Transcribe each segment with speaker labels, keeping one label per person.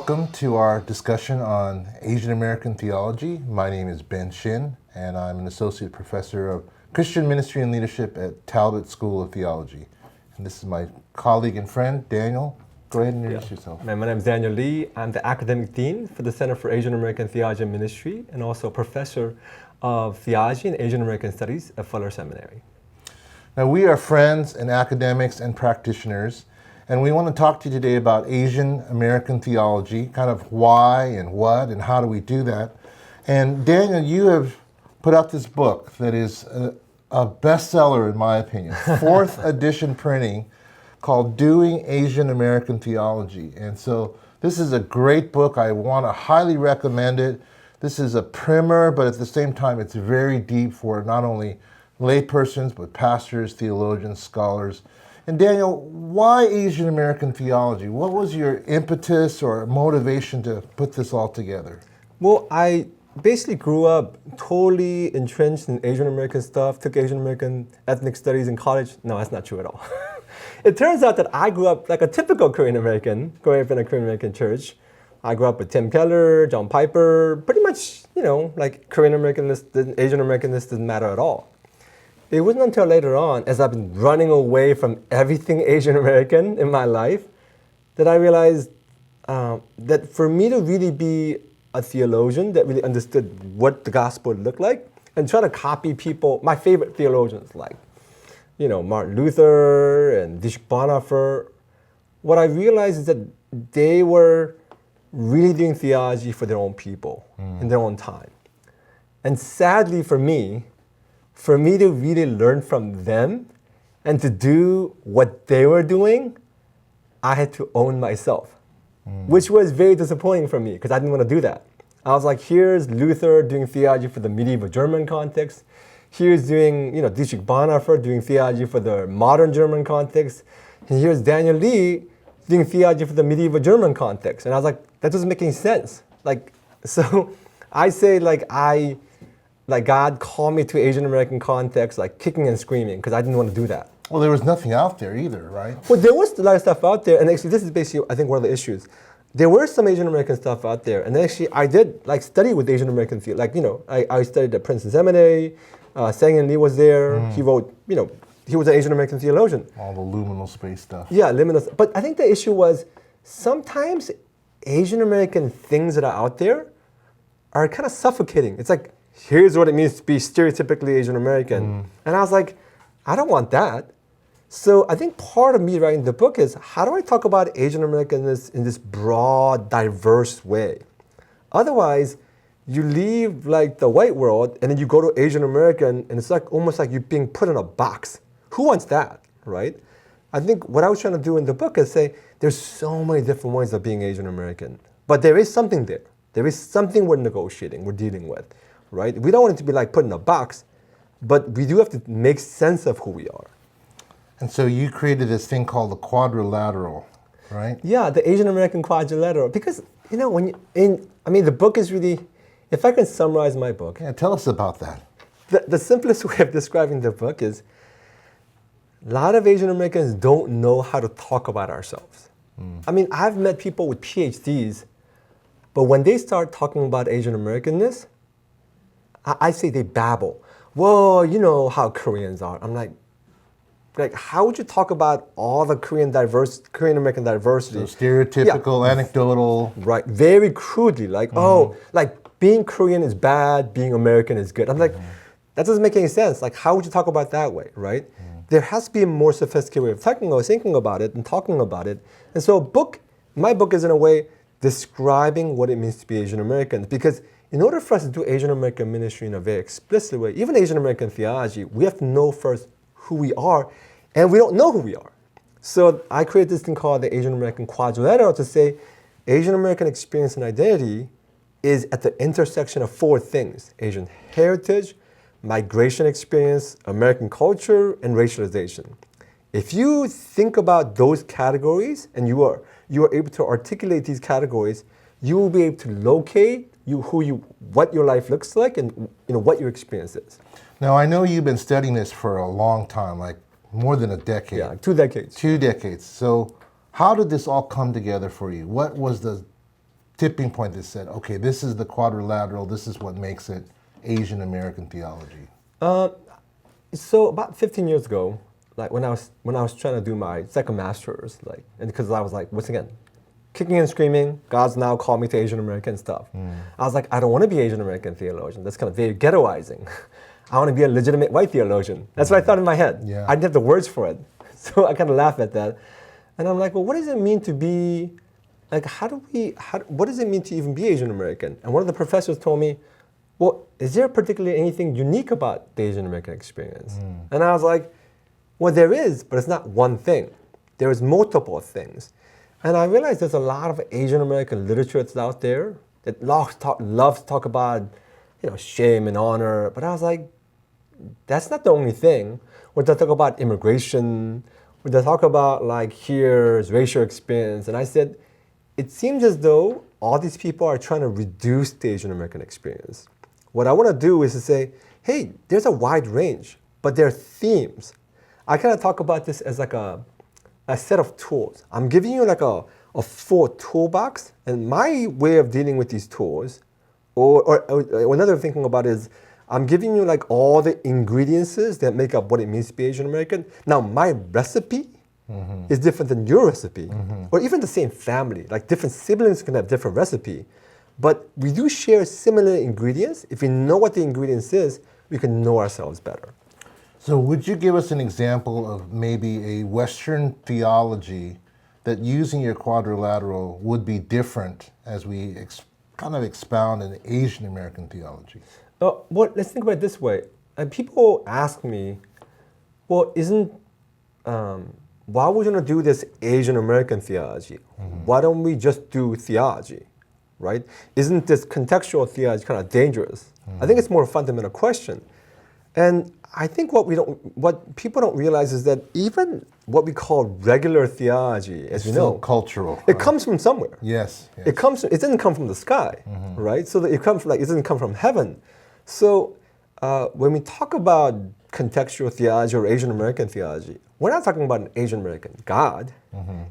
Speaker 1: welcome to our discussion on Asian American theology. My name is Shin, and I'm an associate professor of Christian ministry and leadership at Talbot School of Theology. And this is my colleague and friend, Daniel. Go ahead and introduce yourself.
Speaker 2: My name is Daniel Lee. I'm the academic dean for the Center for Asian American Theology and Ministry, and also a professor of theology and Asian American studies at Fuller Seminary.
Speaker 1: Now, we are friends and academics and practitioners, and we want to talk to you today about Asian American theology, kind of why and what and how do we do that. And Daniel, you have put out this book that is a bestseller in my opinion, 4th edition printing, called Doing Asian American Theology. And so this is a great book. I want to highly recommend it. This is a primer, but at the same time, it's very deep for not only laypersons, but pastors, theologians, scholars. And Daniel, why Asian American theology? What was your impetus or motivation to put this all together?
Speaker 2: Well, I basically grew up totally entrenched in Asian American stuff, took Asian American ethnic studies in college. No, that's not true at all. It turns out that I grew up like a typical Korean American, growing up in a Korean American church. I grew up with Tim Keller, John Piper, pretty much, like Korean Americanness, Asian Americanness didn't matter at all. It wasn't until later on, as I've been running away from everything Asian American in my life, that I realized that for me to really be a theologian that really understood what the gospel looked like and try to copy people, my favorite theologians like, Martin Luther and Dietrich Bonhoeffer, what I realized is that they were really doing theology for their own people in their own time. And sadly for me to really learn from them and to do what they were doing, I had to own myself, which was very disappointing for me because I didn't want to do that. I was like, here's Luther doing theology for the medieval German context. Here's doing, Dietrich Bonhoeffer doing theology for the modern German context. And here's Daniel Lee doing theology for the medieval German context. And I was like, that doesn't make any sense. So I say God called me to Asian American context, like kicking and screaming, because I didn't want to do that.
Speaker 1: Well, there was nothing out there either, right?
Speaker 2: Well, there was a lot of stuff out there, and actually this is basically, I think, one of the issues. There were some Asian American stuff out there, and actually I did study with Asian American theology. I studied at Princeton Seminary, Sang Lee was there, he wrote, he was an Asian American theologian.
Speaker 1: All the liminal space stuff.
Speaker 2: Yeah, liminal, but I think the issue was sometimes Asian American things that are out there are kind of suffocating. It's like, here's what it means to be stereotypically Asian American. And I was like, I don't want that. So I think part of me writing the book is, how do I talk about Asian Americanness in this broad, diverse way? Otherwise, you leave the white world and then you go to Asian American and it's almost like you're being put in a box. Who wants that, right? I think what I was trying to do in the book is say, there's so many different ways of being Asian American, but there is something there. There is something we're negotiating, we're dealing with. Right? We don't want it to be put in a box, but we do have to make sense of who we are.
Speaker 1: And so you created this thing called the quadrilateral, right?
Speaker 2: Yeah, the Asian American quadrilateral. Because, the book is really, if I can summarize my book.
Speaker 1: Yeah, tell us about that.
Speaker 2: The simplest way of describing the book is, a lot of Asian Americans don't know how to talk about ourselves. I've met people with PhDs, but when they start talking about Asian Americanness, I say they babble. Well, you know how Koreans are. I'm like, how would you talk about all the Korean American diversity?
Speaker 1: So stereotypical, anecdotal.
Speaker 2: Right, very crudely, being Korean is bad, being American is good. I'm like, that doesn't make any sense. How would you talk about it that way, right? There has to be a more sophisticated way of thinking about it and talking about it. And so my book is in a way describing what it means to be Asian American, because in order for us to do Asian American ministry in a very explicit way, even Asian American theology, we have to know first who we are, and we don't know who we are. So I created this thing called the Asian American quadrilateral to say Asian American experience and identity is at the intersection of 4 things: Asian heritage, migration experience, American culture, and racialization. If you think about those categories and you are able to articulate these categories, you will be able to locate what your life looks like and what your experience is.
Speaker 1: Now, I know you've been studying this for a long time, more than a decade.
Speaker 2: Yeah, 2 decades.
Speaker 1: 2 decades. So how did this all come together for you? What was the tipping point that said, okay, this is the quadrilateral, this is what makes it Asian American theology?
Speaker 2: So about 15 years ago, like when I was trying to do my second master's, like, and because I was like, once again, kicking and screaming, God's now called me to Asian American stuff. I was like, I don't want to be Asian American theologian. That's kind of very ghettoizing. I want to be a legitimate white theologian. That's what I thought in my head.
Speaker 1: Yeah.
Speaker 2: I didn't have the words for it. So I kind of laugh at that. And I'm like, well, what does it mean to be, like, what does it mean to even be Asian American? And one of the professors told me, well, is there particularly anything unique about the Asian American experience? And I was like, well, there is, but it's not one thing. There is multiple things. And I realized there's a lot of Asian American literature that's out there that loves to talk about, shame and honor. But I was like, that's not the only thing. When they talk about immigration, when they talk about like here's racial experience, and I said, it seems as though all these people are trying to reduce the Asian American experience. What I want to do is to say, hey, there's a wide range, but there are themes. I kind of talk about this as like a set of tools. I'm giving you like a full toolbox, and my way of dealing with these tools, or another thinking about is, I'm giving you like all the ingredients that make up what it means to be Asian American. Now, my recipe is different than your recipe, or even the same family. Like different siblings can have different recipe, but we do share similar ingredients. If we know what the ingredients is, we can know ourselves better.
Speaker 1: So would you give us an example of maybe a Western theology that using your quadrilateral would be different as we kind of expound an Asian American theology?
Speaker 2: Well, let's think about it this way. And people ask me, well, why would you not do this Asian American theology? Why don't we just do theology, right? Isn't this contextual theology kind of dangerous? I think it's more a fundamental question. And I think what people don't realize is that even what we call regular theology, as you know,
Speaker 1: cultural.
Speaker 2: It comes from somewhere.
Speaker 1: Yes.
Speaker 2: It doesn't come from the sky, right? So it doesn't come from heaven. So when we talk about contextual theology or Asian American theology, we're not talking about an Asian American God.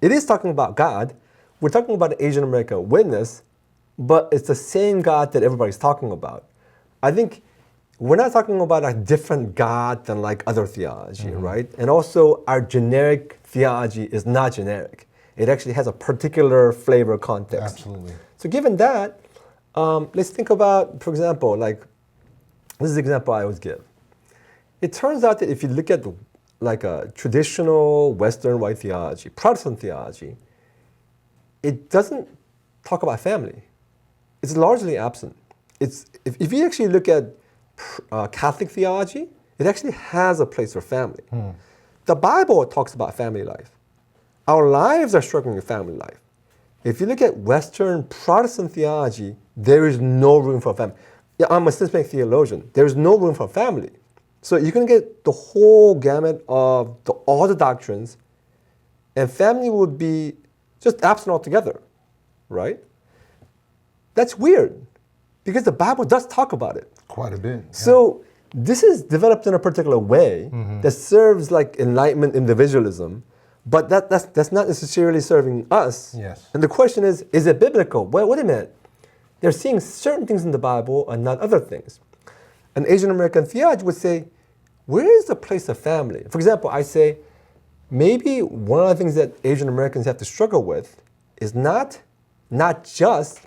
Speaker 2: It is talking about God. We're talking about an Asian American witness, but it's the same God that everybody's talking about. I think we're not talking about a different God than like other theology, right? And also our generic theology is not generic. It actually has a particular flavor context.
Speaker 1: Absolutely.
Speaker 2: So given that, let's think about, for example, like, this is the example I always give. It turns out that if you look at like a traditional Western white theology, Protestant theology, it doesn't talk about family. It's largely absent. If you actually look at Catholic theology, it actually has a place for family. The Bible talks about family life. Our lives are struggling with family life. If you look at Western Protestant theology, there is no room for family. Yeah, I'm a systematic theologian. There's no room for family. So you can get the whole gamut of all the doctrines, and family would be just absent altogether, right? That's weird, because the Bible does talk about it.
Speaker 1: Quite a bit. Yeah.
Speaker 2: So this is developed in a particular way that serves like enlightenment individualism, but that's not necessarily serving us.
Speaker 1: Yes.
Speaker 2: And the question is it biblical? Well, wait a minute. They're seeing certain things in the Bible and not other things. An Asian American theology would say, where is the place of family? For example, I say, maybe one of the things that Asian Americans have to struggle with is not just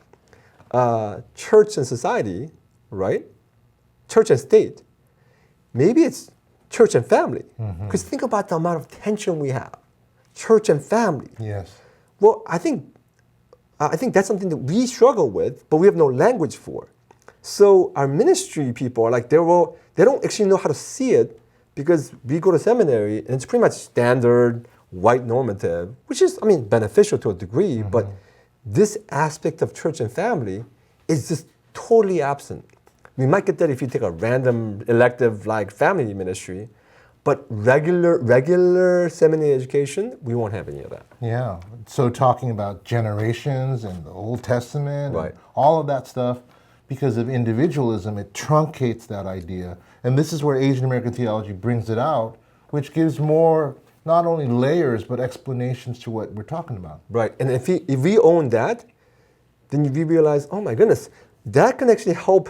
Speaker 2: church and society, right? Church and state. Maybe it's church and family. Because think about the amount of tension we have. Church and family.
Speaker 1: Yes.
Speaker 2: Well, I think that's something that we struggle with, but we have no language for. So our ministry people are like, they don't actually know how to see it, because we go to seminary and it's pretty much standard white normative, which is, beneficial to a degree, but this aspect of church and family is just totally absent. We might get that if you take a random elective like family ministry, but regular seminary education, we won't have any of that.
Speaker 1: Yeah. So talking about generations and the Old Testament,
Speaker 2: Right.
Speaker 1: and all of that stuff, because of individualism, it truncates that idea. And this is where Asian American theology brings it out, which gives more, not only layers, but explanations to what we're talking about.
Speaker 2: Right. And if we own that, then we realize, oh my goodness, that can actually help,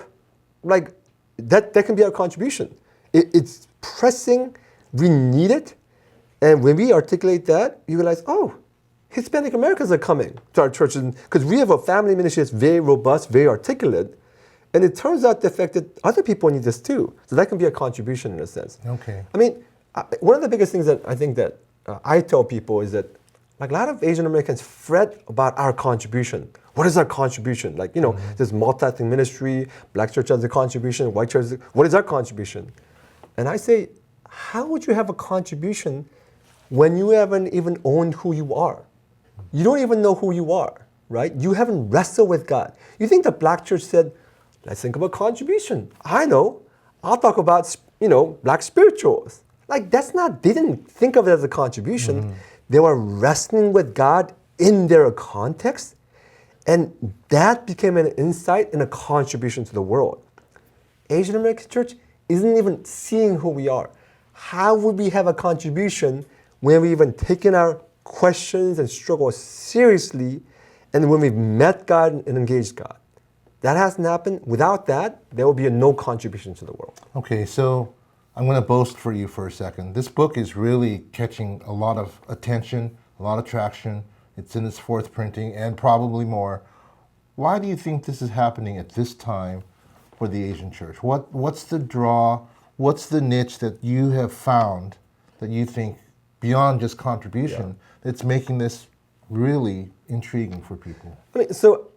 Speaker 2: like, that can be our contribution. It's pressing, we need it, and when we articulate that, you realize, oh, Hispanic Americans are coming to our church, because we have a family ministry that's very robust, very articulate, and it turns out the fact that other people need this too. So that can be a contribution in a sense.
Speaker 1: Okay.
Speaker 2: I mean, one of the biggest things that I think that I tell people is that, like, a lot of Asian Americans fret about our contribution. What is our contribution? Like, there's multi-ethnic ministry, black church has a contribution, white church, what is our contribution? And I say, how would you have a contribution when you haven't even owned who you are? You don't even know who you are, right? You haven't wrestled with God. You think the black church said, let's think about contribution. I know, I'll talk about, black spirituals. Like, they didn't think of it as a contribution. They were wrestling with God in their context, and that became an insight and a contribution to the world. Asian American church isn't even seeing who we are. How would we have a contribution when we've even taken our questions and struggles seriously, and when we've met God and engaged God? That hasn't happened. Without that, there will be no contribution to the world.
Speaker 1: Okay, so I'm going to boast for you for a second. This book is really catching a lot of attention, a lot of traction. It's in its fourth printing and probably more. Why do you think this is happening at this time for the Asian church? What's the draw? What's the niche that you have found that you think, beyond just contribution, that's making this really intriguing for people?
Speaker 2: I mean, so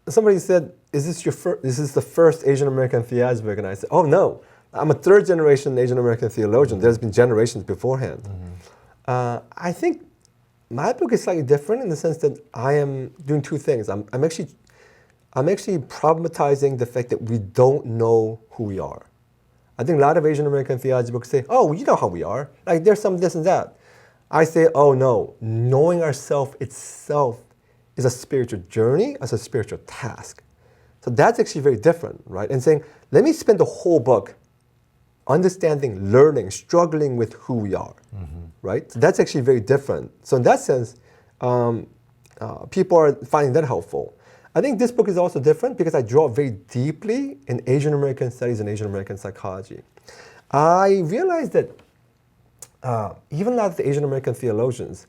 Speaker 2: somebody said, is this the first Asian American theology book? And I said, oh no, I'm a third generation Asian American theologian. There's been generations beforehand. I think my book is slightly different in the sense that I am doing two things. I'm actually problematizing the fact that we don't know who we are. I think a lot of Asian American theology books say, oh, you know how we are. Like, there's some this and that. I say, oh no, knowing ourselves itself is a spiritual journey, as a spiritual task. So that's actually very different, right? And saying, let me spend the whole book understanding, learning, struggling with who we are, right? So that's actually very different. So in that sense, people are finding that helpful. I think this book is also different because I draw very deeply in Asian American studies and Asian American psychology. I realized that even a lot of the Asian American theologians,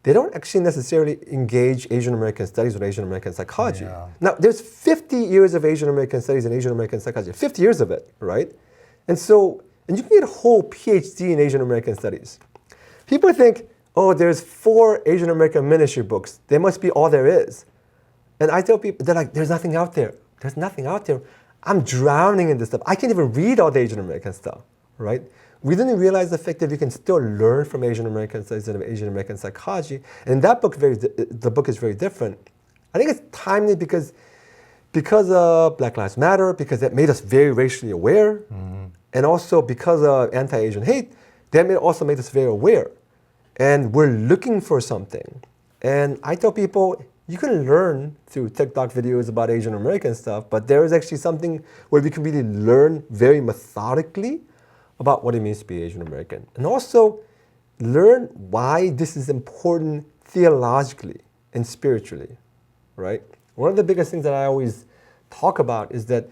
Speaker 2: they don't actually necessarily engage Asian American studies with Asian American psychology.
Speaker 1: Yeah.
Speaker 2: Now, there's 50 years of Asian American studies and Asian American psychology, 50 years of it, right? And you can get a whole PhD in Asian American studies. People think, oh, there's 4 Asian American ministry books. They must be all there is. And I tell people, they're like, there's nothing out there. There's nothing out there. I'm drowning in this stuff. I can't even read all the Asian American stuff, right? We didn't realize the fact that we can still learn from Asian American studies and Asian American psychology. And in that book, the book is very different. I think it's timely because of Black Lives Matter, because that made us very racially aware, and also because of anti-Asian hate, that also made us very aware. And we're looking for something. And I tell people, you can learn through TikTok videos about Asian American stuff, but there is actually something where we can really learn very methodically about what it means to be Asian American. And also learn why this is important theologically and spiritually, right? One of the biggest things that I always talk about is that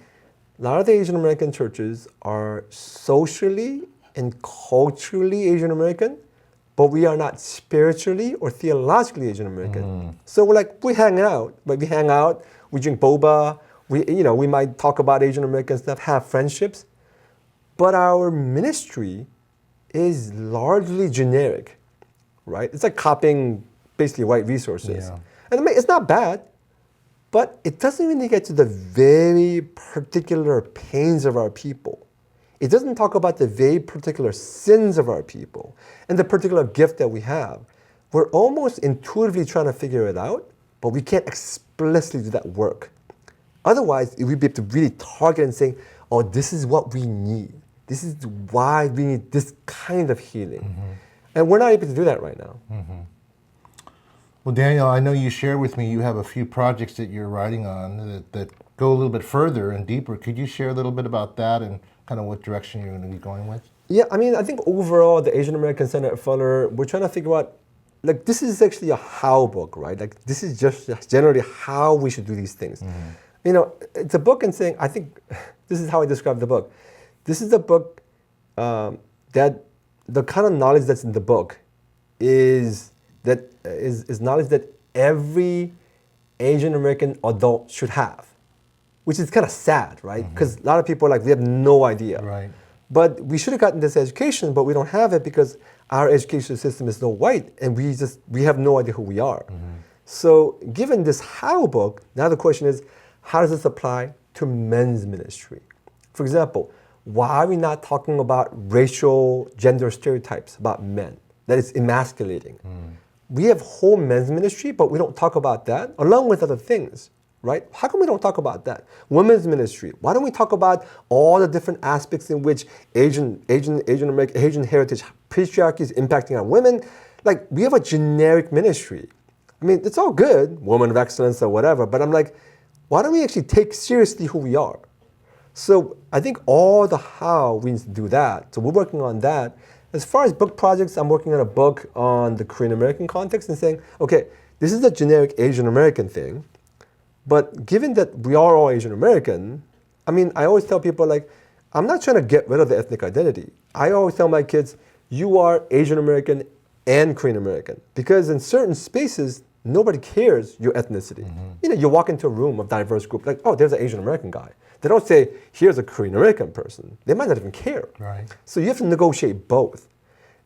Speaker 2: a lot of the Asian American churches are socially and culturally Asian American, but we are not spiritually or theologically Asian American. So we hang out, we drink boba, we might talk about Asian American stuff, have friendships, but our ministry is largely generic, right? It's like copying basically white resources.
Speaker 1: Yeah.
Speaker 2: And I mean, it's not bad, but it doesn't really get to the very particular pains of our people. It doesn't talk about the very particular sins of our people and the particular gift that we have. We're almost intuitively trying to figure it out, but we can't explicitly do that work. Otherwise, we'd be able to really target and say, oh, this is what we need. This is why we need this kind of healing. And we're not able to do that right now.
Speaker 1: Well, Daniel, I know you shared with me you have a few projects that you're writing on that go a little bit further and deeper. Could you share a little bit about that and kind of what direction you're going to be going with?
Speaker 2: Yeah, I mean, I think overall, the Asian American Center at Fuller, we're trying to figure out, like this is actually a how book, right? Like this is just generally how we should do these things. You know, it's a book and saying, I think this is how I describe the book. This is a book that the kind of knowledge that's in the book is knowledge that every Asian American adult should have, which is kind of sad, right? Because a lot of people are like, they have no idea.
Speaker 1: Right.
Speaker 2: But we should have gotten this education, but we don't have it because our education system is so white and we have no idea who we are. So given this how book, now the question is, how does this apply to men's ministry? For example, why are we not talking about racial gender stereotypes about men? That is emasculating. We have whole men's ministry, but we don't talk about that, along with other things, right? How come we don't talk about that? Women's ministry, why don't we talk about all the different aspects in which Asian American, Asian heritage patriarchy is impacting on women? Like, we have a generic ministry. I mean, it's all good, woman of excellence or whatever, but I'm like, why don't we actually take seriously who we are? So I think all the how we need to do that. So we're working on that. As far as book projects, I'm working on a book on the Korean American context and saying, okay, this is a generic Asian American thing, but given that we are all Asian American, I mean, I always tell people like, I'm not trying to get rid of the ethnic identity. I always tell my kids, you are Asian American and Korean American, because in certain spaces, nobody cares your ethnicity. You know, you walk into a room of diverse group, like, oh, there's an Asian American guy. They don't say, here's a Korean American person. They might not even care.
Speaker 1: Right.
Speaker 2: So you have to negotiate both.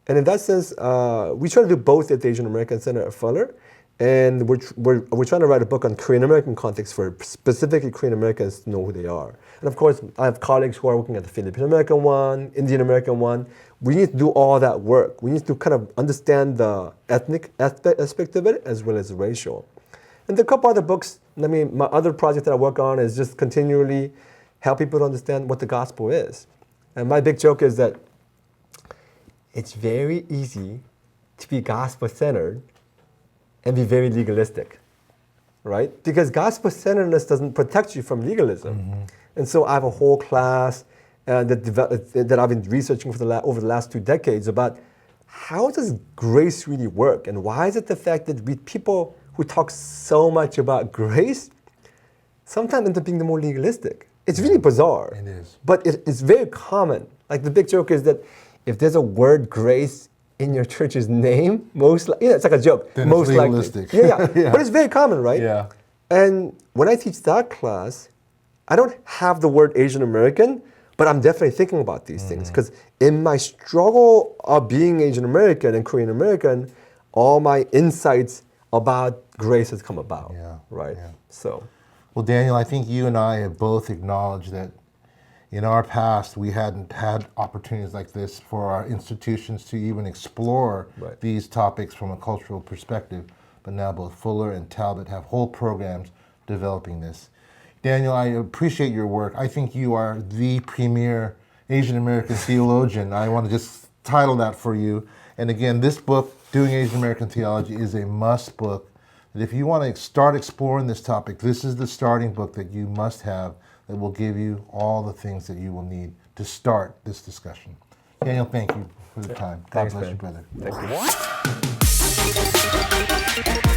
Speaker 2: And in that sense, we try to do both at the Asian American Center at Fuller. And we're trying to write a book on Korean American context for specifically Korean Americans to know who they are. And of course, I have colleagues who are working at the Filipino American one, Indian American one. We need to do all that work. We need to kind of understand the ethnic aspect of it as well as racial. And there are a couple other books. I mean, my other project that I work on is just continually help people to understand what the gospel is. And my big joke is that it's very easy to be gospel-centered and be very legalistic, right? Because gospel-centeredness doesn't protect you from legalism. And so I have a whole class that I've been researching for over the last 2 decades about how does grace really work, and why is it the fact that people who talk so much about grace sometimes end up being the more legalistic. It's really bizarre.
Speaker 1: It is.
Speaker 2: But it's very common. Like the big joke is that if there's a word grace in your church's name, it's like a joke.
Speaker 1: Then
Speaker 2: most
Speaker 1: it's legalistic.
Speaker 2: Likely. Yeah. But it's very common, right?
Speaker 1: Yeah.
Speaker 2: And when I teach that class, I don't have the word Asian American, but I'm definitely thinking about these things. Because in my struggle of being Asian American and Korean American, all my insights about grace has come about, right?
Speaker 1: Yeah.
Speaker 2: So,
Speaker 1: Well, Daniel, I think you and I have both acknowledged that in our past, we hadn't had opportunities like this for our institutions to even explore these topics from a cultural perspective. But now both Fuller and Talbot have whole programs developing this. Daniel, I appreciate your work. I think you are the premier Asian American theologian. I want to just title that for you. And again, this book, Doing Asian American Theology, is a must book. That if you want to start exploring this topic, this is the starting book that you must have that will give you all the things that you will need to start this discussion. Daniel, thank you for the time. God bless you, brother.
Speaker 2: Thank you.